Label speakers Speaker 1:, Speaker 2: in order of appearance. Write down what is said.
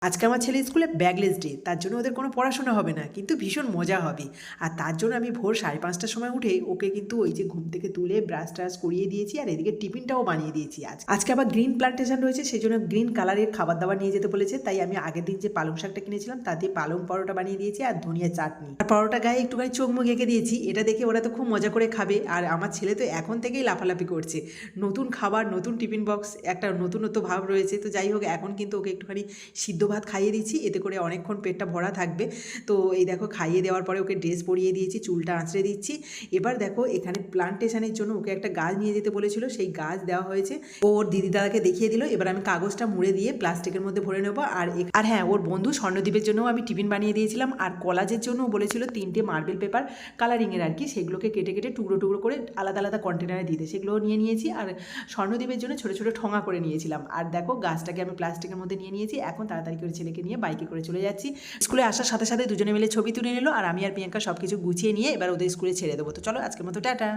Speaker 1: আজকে আমার ছেলের স্কুলে ব্যাগলেস ডে, তার জন্য ওদের কোনো পড়াশোনা হবে না, কিন্তু ভীষণ মজা হবে। আর তার জন্য আমি ভোর 5:30টার সময় উঠে ওকে কিন্তু ওই যে ঘুম থেকে তুলে ব্রাশ ট্রাশ করিয়ে দিয়েছি, আর এদিকে টিফিনটাও বানিয়ে দিয়েছি। আজকে আবার গ্রিন প্লান্টেশন রয়েছে, সেই জন্য গ্রিন কালারের খাবার দাবার নিয়ে যেতে বলেছে। তাই আমি আগের দিন যে পালং শাকটা কিনেছিলাম তা দিয়ে পালং পরোটা বানিয়ে দিয়েছি আর ধনিয়া চাটনি, আর পরোটা গায়ে একটুখানি চোখ মুখ এঁকে দিয়েছি। এটা দেখে ওরা তো খুব মজা করে খাবে। আর আমার ছেলে তো এখন থেকেই লাফালাফি করছে, নতুন খাবার, নতুন টিফিন বক্স, একটা নতুনত্ব ভাব রয়েছে। তো যাই হোক, এখন কিন্তু ওকে একটুখানি সিদ্ধ ভাত খাইয়ে দিচ্ছি, এতে করে অনেকক্ষণ পেটটা ভরা থাকবে। তো এই দেখো, খাইয়ে দেওয়ার পরে ওকে ড্রেস পরিয়ে দিয়েছি, চুলটা আঁচড়ে দিচ্ছি। এবার দেখো, এখানে প্লান্টেশনের জন্য ওকে একটা গাছ নিয়ে যেতে বলেছিল, সেই গাছ দেওয়া হয়েছে। ওর দিদি দাদাকে দেখিয়ে দিল। এবার আমি কাগজটা মুড়ে দিয়ে প্লাস্টিকের মধ্যে ভরে নেবো। আর হ্যাঁ, ওর বন্ধু স্বর্ণদ্বীপের জন্যও আমি টিফিন বানিয়ে দিয়েছিলাম। আর কলাজের জন্য বলেছিল 3টে মার্বেল পেপার কালারিংয়ের আর কি, সেগুলোকে কেটে কেটে টুকরো টুকরো করে আলাদা আলাদা কন্টেনারে দিতে, সেগুলোও নিয়ে নিয়েছি। আর স্বর্ণদ্বীপের জন্য ছোটো ছোটো ঠোঙা করে নিয়েছিলাম। আর দেখো, গাছটাকে আমি প্লাস্টিকের মধ্যে নিয়ে নিয়েছি। এখন তাড়াতাড়ি করে ছেলেকে নিয়ে বাইকে করে চলে যাচ্ছি। স্কুলে আসার সাথে সাথে দুজনে মিলে ছবি তুলে নিল, আর আমি আর প্রিয়াঙ্কা সব কিছু গুছিয়ে নিয়ে এবার ওদের স্কুলে ছেড়ে দেবো। তো চলো, আজকের মতো টাটা।